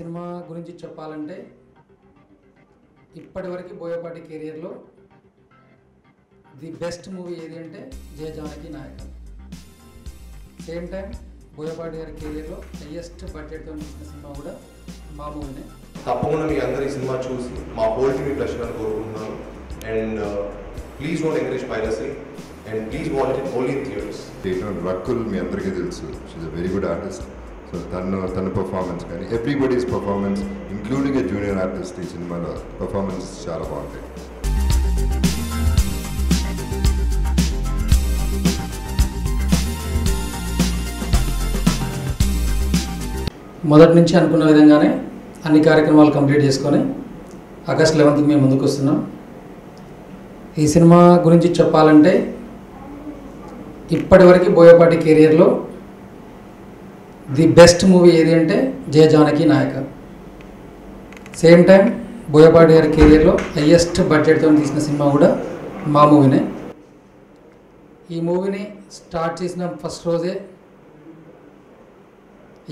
Cinema గురించి చెప్పాలంటే ఇప్పటివరకు బోయపాటి కెరియర్లో ది బెస్ట్ మూవీ ఏది అంటే జయ జానకి నాయక. సేమ్ టైం బోయపాటి గారి కెరియర్లో హైయెస్ట్ బడ్జెట్తో తీసిన సినిమా కూడా మా మూవీనే. తప్పకుండా మీ అందరి సినిమా చూసి మా హోల్ టీవీ ప్లెజర్ అని కోరుకుంటున్నాను. And please don't encourage piracy and please watch it only in theatres. Rakul మీ అందరికీ తెలుసు, she's a very good artist. So తన పర్ఫార్మెన్స్ కానీ everybody's performance including a junior artist ఈ సినిమాలో పర్ఫార్మెన్స్ చాలా బాగుంటాయి. మొదటి నుంచి అనుకున్న విధంగానే అన్ని కార్యక్రమాలు కంప్లీట్ చేసుకొని ఆగస్ట్ 11th మేము ముందుకు వస్తున్నాం. ఈ సినిమా గురించి చెప్పాలంటే ఇప్పటివరకు బోయపాటి కెరియర్లో ది బెస్ట్ మూవీ ఏది అంటే జయ జానకి నాయక. సేమ్ టైం బోయపాటి గారి కెరియర్లో హైయెస్ట్ బడ్జెట్తో తీసిన సినిమా కూడా మా మూవీనే. ఈ మూవీని స్టార్ట్ చేసిన ఫస్ట్ రోజే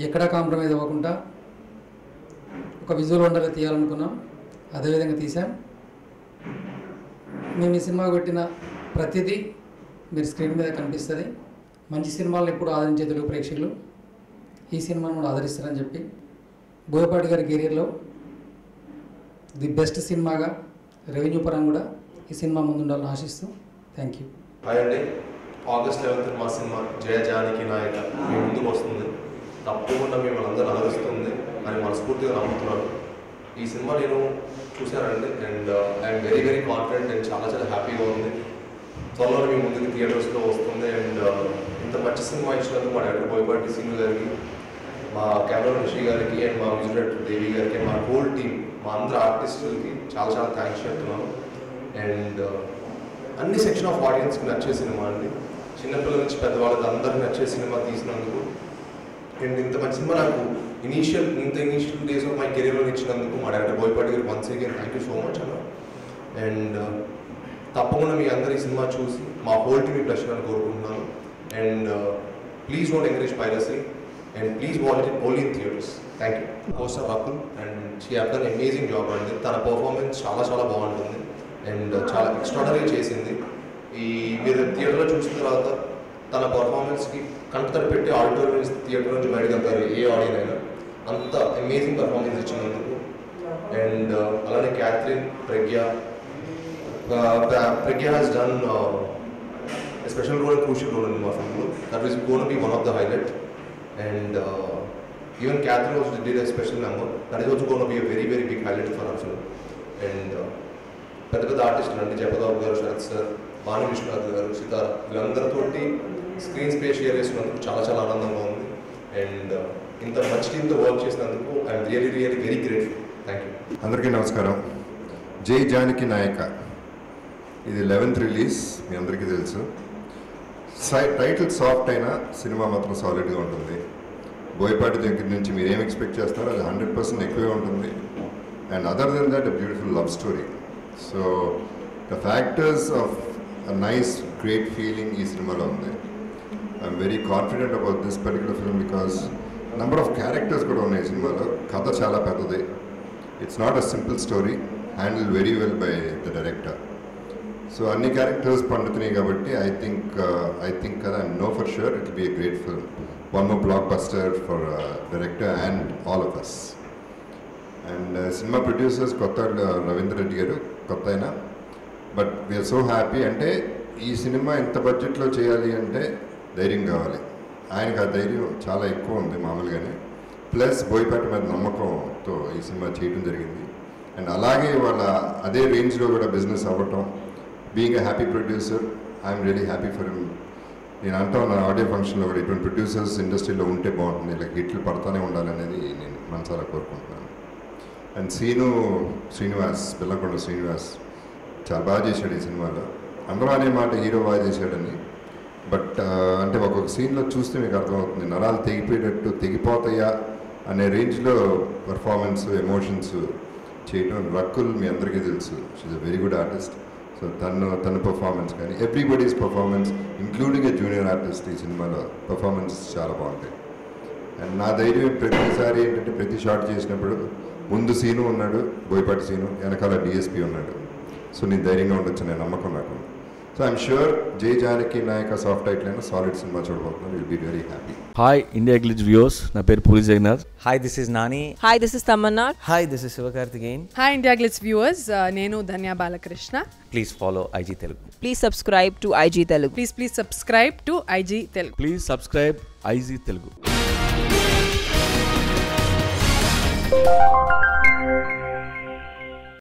ఎక్కడా కాంప్రమైజ్ అవ్వకుండా ఒక విజువల్ వండర్గా తీయాలనుకున్నాం, అదేవిధంగా తీసాం. మేము ఈ సినిమా పెట్టిన ప్రతిదీ మీరు స్క్రీన్ మీద కనిపిస్తుంది. మంచి సినిమాలను ఎప్పుడు ఆదరించే తెలుగు ప్రేక్షకులు ఈ సినిమాను కూడా ఆదరిస్తారని చెప్పి బోయపాటి గారి కెరియర్లో ది బెస్ట్ సినిమాగా రెవెన్యూ పరంగా కూడా ఈ సినిమా ముందుండాలని ఆశిస్తూ థ్యాంక్ యూ. అండి, ఆగస్ట్ 11th మా సినిమా జయ జానకి నాయక మీ ముందుకు వస్తుంది. తప్పకుండా మిమ్మల్ని అందరూ ఆదరిస్తుంది అని మనస్ఫూర్తిగా నమ్ముతున్నాను. ఈ సినిమా నేను చూశానండి and I'm very very confident and చాలా చాలా హ్యాపీగా ఉంది. త్వరలో మీ ముందుకు థియేటర్స్లో వస్తుంది. అండ్ ఇంత మంచి సినిమా ఇచ్చినందుకు మా డైరెక్టర్ బోయపాటి శ్రీను గారికి, మా కెమెరా రిషి గారికి అండ్ మా మ్యూజిక్ డైరెక్టర్ దేవి గారికి, మా హోల్ టీమ్, మా అందరు ఆర్టిస్టులకి చాలా చాలా థ్యాంక్స్ చెప్తున్నాను. అండ్ అన్ని సెక్షన్ ఆఫ్ ఆడియన్స్కి నచ్చే సినిమా అండి, చిన్నపిల్లల నుంచి పెద్దవాళ్ళకి అందరికీ నచ్చే సినిమా తీసినందుకు. అండ్ ఇంత మంచి సినిమా నాకు ఇనీషియల్ డేస్ ఆఫ్ మై కెరీర్లో ఇచ్చినందుకు మా డైరెక్టర్ బోయపాటి గారు once again thank you so much అన్న. అండ్ తప్పకుండా మీ అందరి సినిమా చూసి మా హోల్ టీవీ ప్లెజర్ అని కోరుకుంటున్నాను. And please don't encourage piracy and please watch it only in theatres. Thank you. Coaster Rakul and she have done amazing job అండి. తన performance చాలా చాలా బాగుంటుంది అండ్ చాలా ఎక్స్ట్రాడనరీ చేసింది. మీరు థియేటర్లో చూసిన తర్వాత తన పర్ఫార్మెన్స్కి కంటతడి పెట్టి ఆడిటోరియం థియేటర్ నుంచి బయటకు వెళ్తారు ఏ ఆడియన్ అయినా, అంత అమేజింగ్ పర్ఫార్మెన్స్ ఇచ్చినందుకు. అండ్ అలానే Catherine, Pragya has done a special role, a crucial role in my film. That is going to be one of the highlight. And even Catherine also did a special number. That is also going to be a very very big highlight for our film. And పెద్ద పెద్ద ఆర్టిస్టులు అంటే జపదాబు గారు, Sarath sir, Bhanu Vishwanath గారు, Sitara, వీళ్ళందరితోటి screen space share చేసినందుకు చాలా చాలా ఆనందంగా ఉంది. అండ్ ఇంత మంచి టీంతో వర్క్ చేసినందుకు I'm really really very grateful. Thank you. అందరికీ నమస్కారం. జై జానకి నాయక ఇది 11th రిలీజ్, మీ అందరికీ తెలుసు. టైటిల్ సాఫ్ట్ అయినా సినిమా మాత్రం సాలిడ్గా ఉంటుంది. బోయపాటి దగ్గర నుంచి మీరు ఏం ఎక్స్పెక్ట్ చేస్తారో అది 100% ఎక్కువే ఉంటుంది. And other than that beautiful love story. So the factors of a nice great feeling ఈ సినిమాలో ఉంది. I'm very confident about this particular film because number of characters కూడా ఉన్నాయి సినిమాలో. కథ చాలా పెద్దది. It's not a simple story, handle very well by the director. So అన్ని క్యారెక్టర్స్ పండుతున్నాయి కాబట్టి ఐ థింక్ కదా I know for sure it will be a great film. One more block buster for director and all of us. And సినిమా producers కొత్త రవీంద్ర రెడ్డి గారు, కొత్త అయినా but we are so happy. అంటే ఈ సినిమా ఇంత బడ్జెట్లో చేయాలి అంటే ధైర్యం కావాలి. ఆయనకు ఆ ధైర్యం చాలా ఎక్కువ ఉంది మామూలుగానే. ప్లస్ బోయపాటి మీద నమ్మకంతో ఈ సినిమా చేయడం జరిగింది. అండ్ అలాగే వాళ్ళ అదే రేంజ్లో కూడా బిజినెస్ అవ్వటం, being a happy producer, I'm really happy for him. నేను అంటాను నా ఆడియో ఫంక్షన్లో కూడా ఇటువంటి ప్రొడ్యూసర్స్ ఇండస్ట్రీలో ఉంటే బాగుంటుంది, ఇలా హిట్లు పడతానే ఉండాలనేది నేను మనసారా కోరుకుంటున్నాను. అండ్ శ్రీనివాస్, బెల్లంకొండ శ్రీనివాస్ చాలా బాగా చేశాడు ఈ సినిమాలో. అందరూ అనే మాట హీరో బాగా చేశాడని, బట్ అంటే ఒక్కొక్క సీన్లో చూస్తే మీకు అర్థమవుతుంది నరాలు తెగిపోయేటట్టు, తెగిపోతాయా అనే రేంజ్లో పర్ఫార్మెన్స్, ఎమోషన్స్ చేయడం. రకుల్ మీ అందరికీ తెలుసు, she's a very good artist. So తన పర్ఫార్మెన్స్ కానీ everybody's performance including a junior artist ఈ సినిమాలో పర్ఫార్మెన్స్ చాలా బాగుంటాయి. అండ్ నా ధైర్యం ప్రతిసారి ఏంటంటే ప్రతి షాట్ చేసినప్పుడు ముందు సీను ఉన్నాడు, బోయపాటి సీను, వెనకాల డిఎస్పీ ఉన్నాడు. సో నేను ధైర్యంగా ఉండొచ్చు, నేను నమ్మకం నాకు. So I'm sure Jai Janaki Nayaka soft title అయినా సాలిడ్ సినిమా చూడబోతున్నాను. Will be very happy. Hi India Glitz viewers, నా పేరు Puri Jagannadh. Hi, this is Nani. Hi, this is Tamanna. Hi, this is Sivakarthikeyan. Hi India Glitz viewers, Nenu Dhanya Balakrishna. Please follow IG Telugu. Please subscribe to IG Telugu. Please subscribe to IG Telugu. Please subscribe IG Telugu.